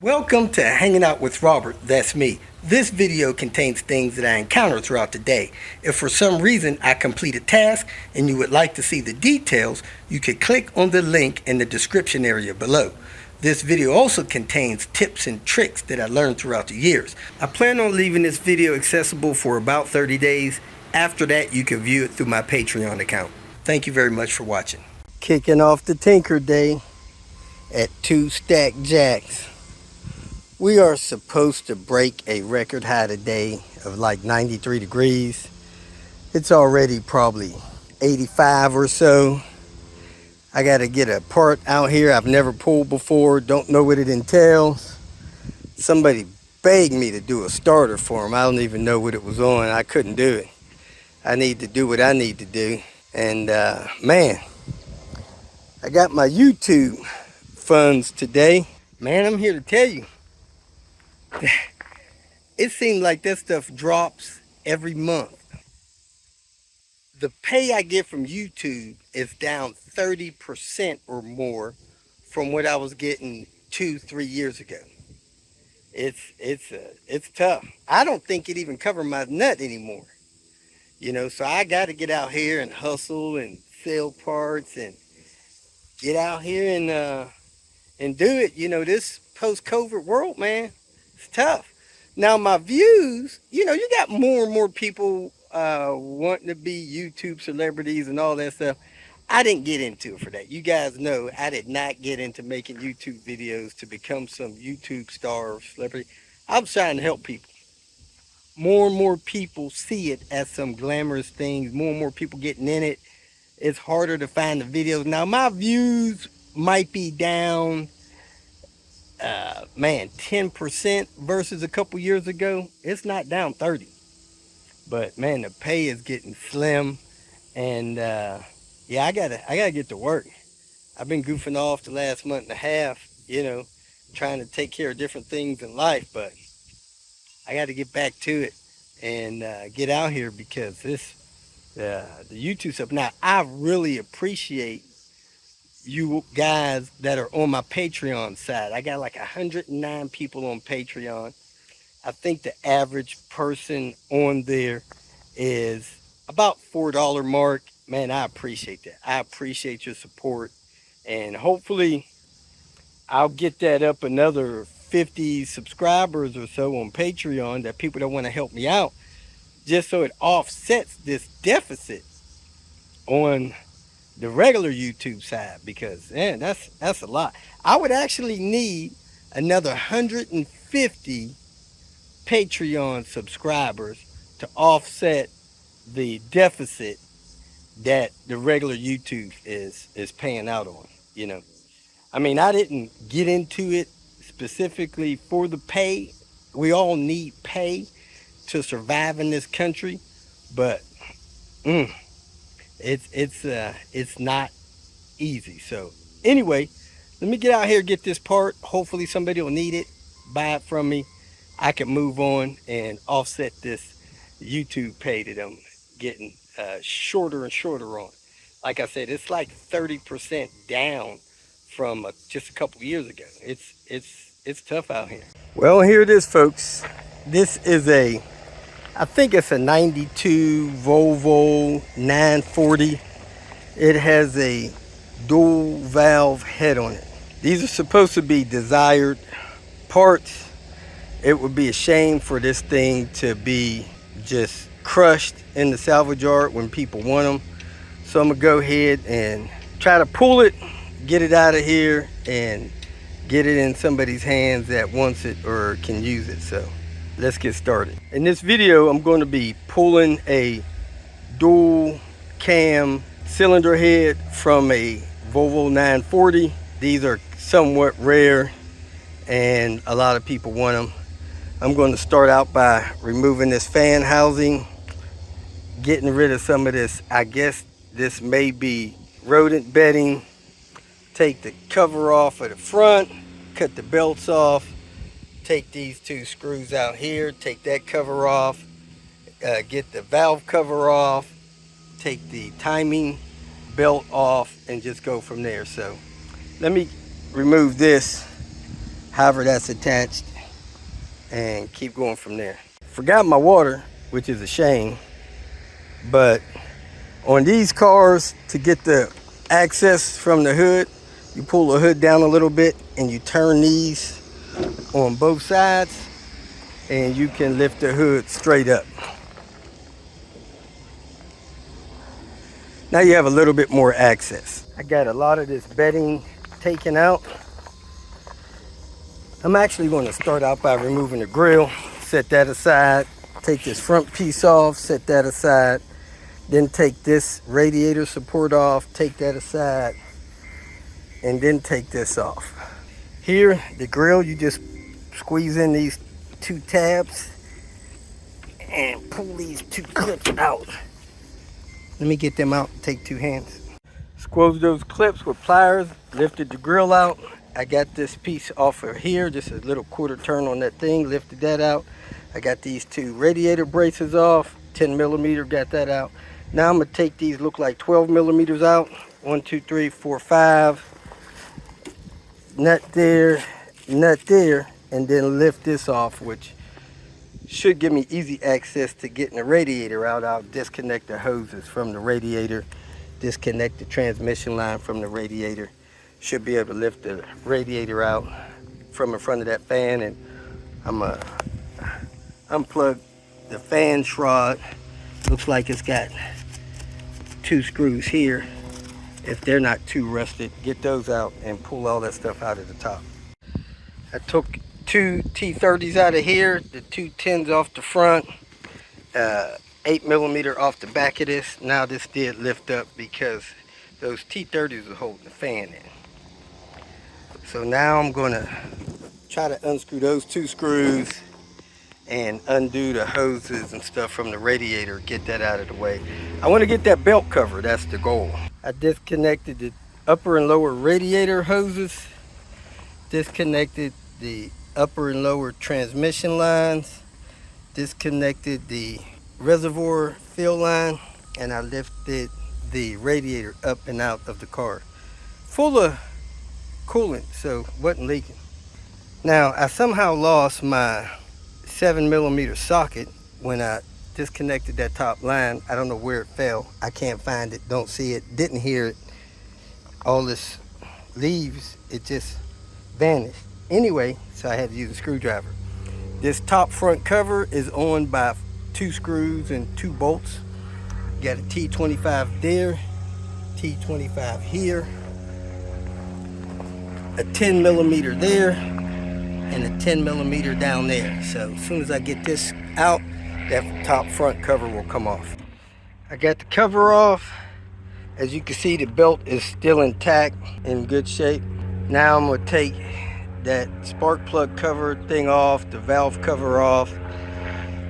Welcome to Hanging Out with Robert, that's me. This video contains things that I encounter throughout the day. If for some reason I complete a task and you would like to see the details, you can click on the link in the description area below. This video also contains tips and tricks that I learned throughout the years. I plan on leaving this video accessible for about 30 days. After that, you can view it through my Patreon account. Thank you very much for watching. Kicking off the Tinker Day at 2 Stack Jacks. We are supposed to break a record high today of like 93 degrees. It's already probably 85 or so. I got to get a part out here I've never pulled before, don't know what it entails. Somebody begged me to do a starter for them. I don't even know what it was on. I couldn't do it. I need to do what I need to do. And man, I got my YouTube funds today. Man, I'm here to tell you. It seems like that stuff drops every month. The pay I get from YouTube is down 30% or more from what I was getting 2-3 years ago. It's tough. I don't think it even covers my nut anymore. You know, so I got to get out here and hustle and sell parts and get out here and do it. You know, this post-COVID world, man, it's tough. Now my views, you know, you got more and more people wanting to be YouTube celebrities and all that stuff. I didn't get into it for that. You guys know I did not get into making YouTube videos to become some YouTube star or celebrity. I'm trying to help people. More and more people see it as some glamorous things. More and more people getting in it. It's harder to find the videos. Now my views might be down 10% versus a couple years ago. It's not down 30, but man, the pay is getting slim. And yeah, I gotta get to work. I've been goofing off the last month and a half, you know, trying to take care of different things in life, but I got to get back to it and get out here because this the YouTube stuff. Now I really appreciate you guys that are on my Patreon side. I got like 109 people on Patreon. I think the average person on there is about $4 mark. Man, I appreciate that. I appreciate your support. And hopefully I'll get that up another 50 subscribers or so on Patreon, that people that want to help me out, just so it offsets this deficit on the regular YouTube side, because man, that's a lot. I would actually need another 150 Patreon subscribers to offset the deficit that the regular YouTube is paying out on. You know, I mean, I didn't get into it specifically for the pay. We all need pay to survive in this country, but it's not easy. So anyway, let me get out here, get this part. Hopefully somebody will need it, buy it from me. I can move on and offset this YouTube pay that I'm getting shorter and shorter on. Like I said, it's like 30% down from just a couple years ago. It's tough out here. Well, here it is, folks. This is I think it's a 92 Volvo 940. It has a dual valve head on it. These are supposed to be desired parts. It would be a shame for this thing to be just crushed in the salvage yard when people want them. So I'm gonna go ahead and try to pull it, get it out of here, and get it in somebody's hands that wants it or can use it. So let's get started. In this video, I'm going to be pulling a dual cam cylinder head from a Volvo 940. These are somewhat rare and a lot of people want them. I'm going to start out by removing this fan housing, getting rid of some of this, I guess this may be rodent bedding. Take the cover off of the front, cut the belts off, take these two screws out here, take that cover off, get the valve cover off, take the timing belt off, and just go from there. So let me remove this however that's attached, and keep going from there. Forgot my water, which is a shame, but on these cars, to get the access from the hood, you pull the hood down a little bit and you turn these on both sides, and you can lift the hood straight up. Now you have a little bit more access. I got a lot of this bedding taken out. I'm actually going to start out by removing the grill, set that aside, take this front piece off, set that aside, then take this radiator support off, take that aside, and then take this off. Here, the grill, you just squeeze in these two tabs and pull these two clips out. Let me get them out and take two hands. Squeezed those clips with pliers, lifted the grill out. I got this piece off of here, just a little quarter turn on that thing, lifted that out. I got these two radiator braces off, 10 millimeter, got that out. Now I'm gonna take these, look like 12 millimeters out. 1, 2, 3, 4, 5. Nut there, and then lift this off, which should give me easy access to getting the radiator out. I'll disconnect the hoses from the radiator, disconnect the transmission line from the radiator. Should be able to lift the radiator out from in front of that fan, and I'm gonna unplug the fan shroud. Looks like it's got 2 screws here. If they're not too rusted, get those out and pull all that stuff out of the top. I took 2 T30s out of here, the 2 10s off the front, 8 millimeter off the back of this. Now this did lift up because those T30s are holding the fan in. So now I'm gonna try to unscrew those 2 screws and undo the hoses and stuff from the radiator, get that out of the way. I want to get that belt cover, that's the goal. I disconnected the upper and lower radiator hoses, disconnected the upper and lower transmission lines, disconnected the reservoir fill line, and I lifted the radiator up and out of the car. Full of coolant, so wasn't leaking. Now I somehow lost my 7 millimeter socket when I disconnected that top line. I don't know where it fell. I can't find it, don't see it, didn't hear it. All this leaves, it just vanished. Anyway, so I had to use a screwdriver. This top front cover is on by 2 screws and 2 bolts. Got a T25 there, T25 here, a 10 millimeter there, and a 10 millimeter down there. So as soon as I get this out, that top front cover will come off. I got the cover off. As you can see, the belt is still intact, in good shape. Now I'm gonna take that spark plug cover thing off, the valve cover off,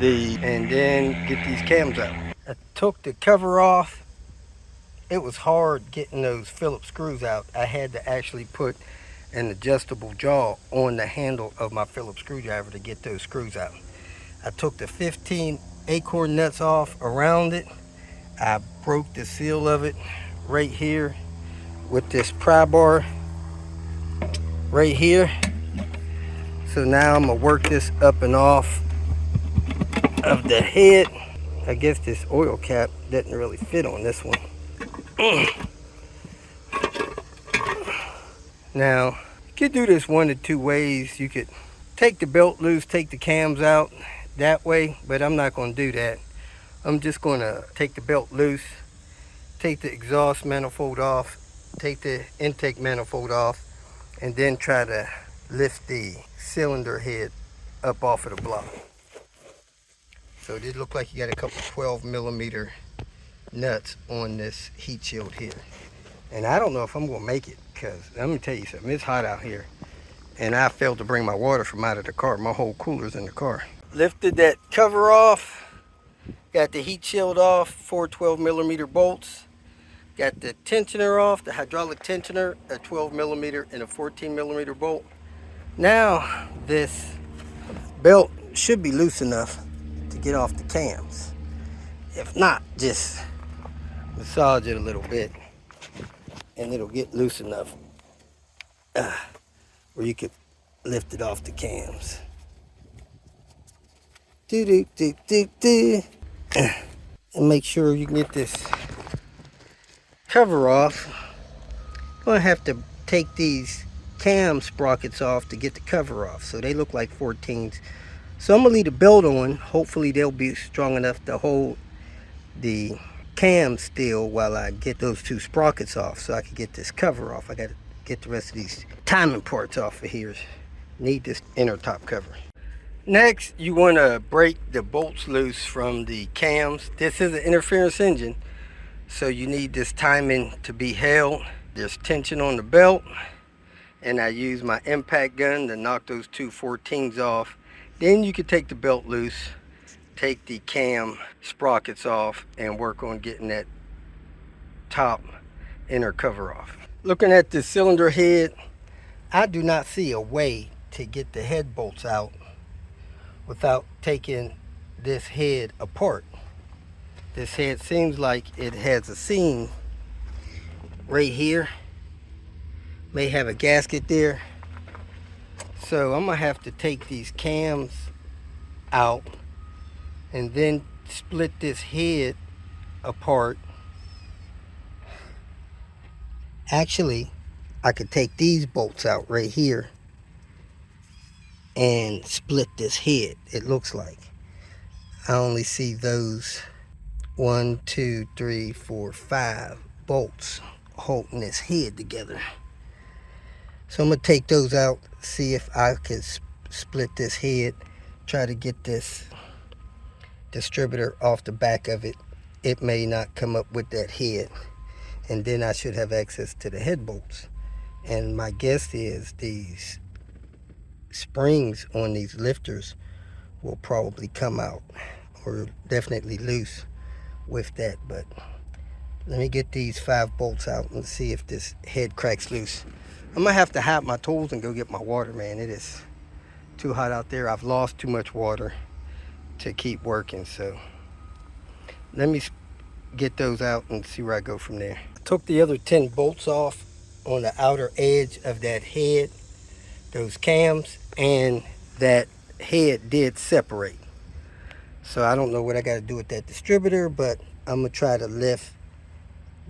and then get these cams out. I took the cover off. It was hard getting those Phillips screws out. I had to actually put an adjustable jaw on the handle of my Phillips screwdriver to get those screws out. I took the 15 acorn nuts off around it. I broke the seal of it right here with this pry bar right here. So now I'm gonna work this up and off of the head. I guess this oil cap didn't really fit on this one. Now, you could do this 1 of 2 ways. You could take the belt loose, take the cams out that way, but I'm not gonna do that. I'm just gonna take the belt loose, take the exhaust manifold off, take the intake manifold off, and then try to lift the cylinder head up off of the block. So it did look like you got a couple 12 millimeter nuts on this heat shield here. And I don't know if I'm gonna make it, because let me tell you something, it's hot out here. And I failed to bring my water from out of the car. My whole cooler's in the car. Lifted that cover off, got the heat shield off, 4 12 millimeter bolts. Got the tensioner off, the hydraulic tensioner, a 12 millimeter and a 14 millimeter bolt. Now this belt should be loose enough to get off the cams. If not, just massage it a little bit and it'll get loose enough where you could lift it off the cams. Do do do do do. And make sure you can get this cover off. I'm gonna have to take these cam sprockets off to get the cover off, so they look like 14s. So I'm gonna leave the belt on. Hopefully they'll be strong enough to hold the cam still while I get those two sprockets off, so I can get this cover off. I gotta get the rest of these timing parts off of here. Need this inner top cover. Next, you want to break the bolts loose from the cams. This is an interference engine, so you need this timing to be held. There's tension on the belt, and I use my impact gun to knock those two 14s off. Then you can take the belt loose, take the cam sprockets off, and work on getting that top inner cover off. Looking at the cylinder head, I do not see a way to get the head bolts out without taking this head apart. This head seems like it has a seam right here. May have a gasket there. So I'm gonna have to take these cams out and then split this head apart. Actually, I could take these bolts out right here and split this head. It looks like I only see those 1, 2, 3, 4, 5 bolts holding this head together. So I'm gonna take those out, see if I can split this head, try to get this distributor off the back of it. It may not come up with that head, and then I should have access to the head bolts. And my guess is these springs on these lifters will probably come out, or definitely loose with that. But let me get these 5 bolts out and see if this head cracks loose. I'm gonna have to hide my tools and go get my water, man. It is too hot out there. I've lost too much water to keep working, so let me get those out and see where I go from there. I took the other 10 bolts off on the outer edge of that head, those cams, and that head did separate. So I don't know what I got to do with that distributor, but I'm gonna try to lift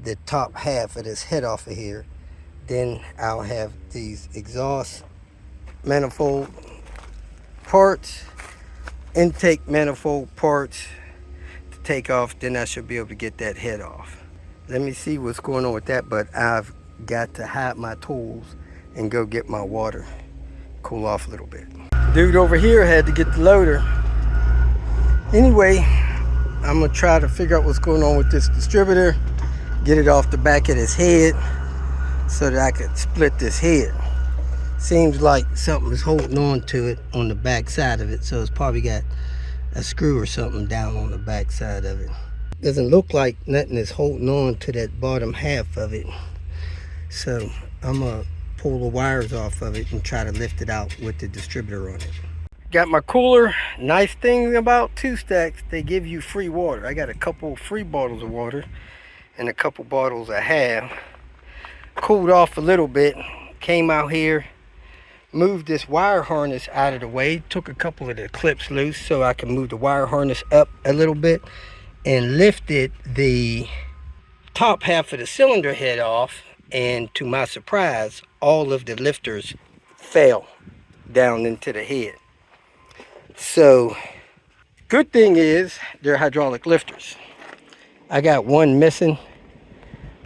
the top half of this head off of here. Then I'll have these exhaust manifold parts, intake manifold parts to take off. Then I should be able to get that head off. Let me see what's going on with that, but I've got to hide my tools and go get my water, cool off a little bit. Dude over here had to get the loader. Anyway, I'm gonna try to figure out what's going on with this distributor, get it off the back of this head so that I could split this head. Seems like something is holding on to it on the back side of it, so it's probably got a screw or something down on the back side of it. Doesn't look like nothing is holding on to that bottom half of it, so I'm gonna pull the wires off of it and try to lift it out with the distributor on it. Got my cooler. Nice thing about 2-stacks, they give you free water. I got a couple free bottles of water and a couple bottles I have. Cooled off a little bit, came out here, moved this wire harness out of the way, took a couple of the clips loose so I can move the wire harness up a little bit, and lifted the top half of the cylinder head off, and to my surprise, all of the lifters fell down into the head. So good thing is they're hydraulic lifters. I got one missing.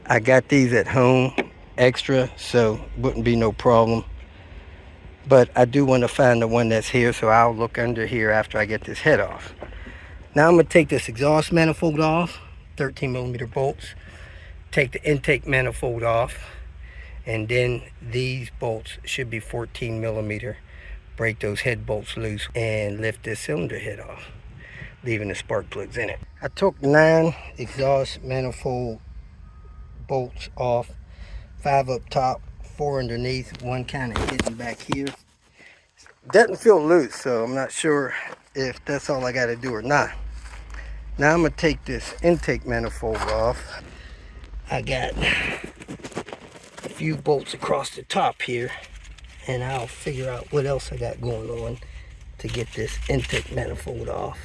I got these at home extra, so wouldn't be no problem. But I do want to find the one that's here, so I'll look under here after I get this head off. Now I'm going to take this exhaust manifold off, 13mm bolts. Take the intake manifold off, and then these bolts should be 14mm. Break those head bolts loose and lift this cylinder head off, leaving the spark plugs in it. I took 9 exhaust manifold bolts off, 5 up top, 4 underneath, 1 kind of hidden back here. Doesn't feel loose, so I'm not sure if that's all I got to do or not. Now I'm going to take this intake manifold off. I got a few bolts across the top here. and I'll figure out what else I got going on to get this intake manifold off.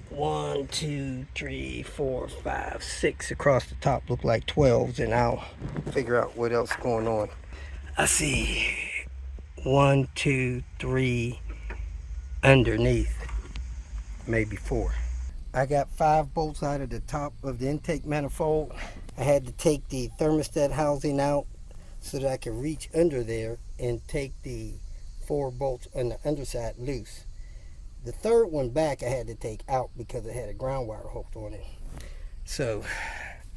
1, 2, 3, 4, 5, 6 across the top look like 12s, and I'll figure out what else is going on. I see 1, 2, 3 underneath, maybe 4. I got 5 bolts out of the top of the intake manifold. I had to take the thermostat housing out so that I could reach under there and take the 4 bolts on the underside loose. The third one back I had to take out because it had a ground wire hooked on it. So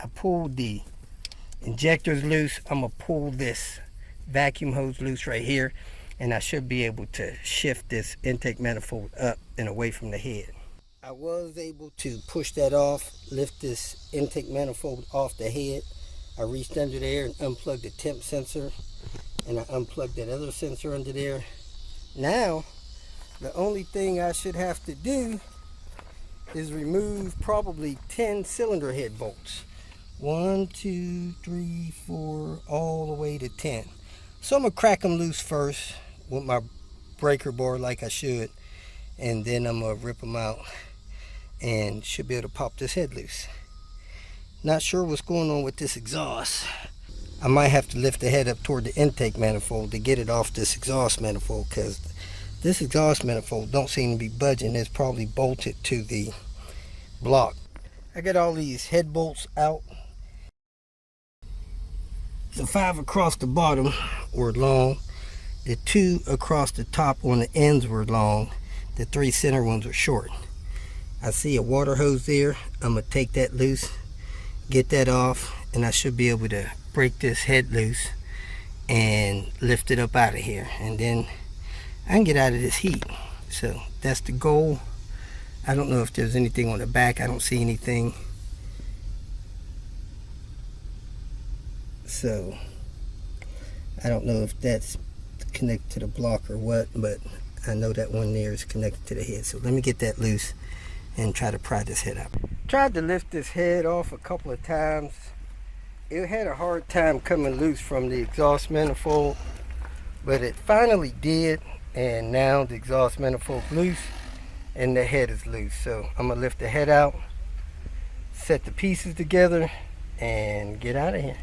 I pulled the injectors loose. I'm gonna pull this vacuum hose loose right here, and I should be able to shift this intake manifold up and away from the head. I was able to push that off, lift this intake manifold off the head. I reached under there and unplugged the temp sensor, and I unplugged that other sensor under there. Now, the only thing I should have to do is remove probably 10 cylinder head bolts. 1, 2, 3, 4, all the way to 10. So I'm gonna crack them loose first with my breaker bar like I should, and then I'm gonna rip them out and should be able to pop this head loose. Not sure what's going on with this exhaust. I might have to lift the head up toward the intake manifold to get it off this exhaust manifold, because this exhaust manifold don't seem to be budging. It's probably bolted to the block. I got all these head bolts out. The 5 across the bottom were long. The 2 across the top on the ends were long. The 3 center ones are short. I see a water hose there. I'm gonna take that loose, get that off, and I should be able to break this head loose and lift it up out of here, and then I can get out of this heat. So that's the goal. I don't know if there's anything on the back. I don't see anything. So I don't know if that's connected to the block or what, but I know that one there is connected to the head. So let me get that loose and try to pry this head up. Tried to lift this head off a couple of times. It had a hard time coming loose from the exhaust manifold, but it finally did, and now the exhaust manifold is loose and the head is loose. So I'm gonna lift the head out, set the pieces together, and get out of here.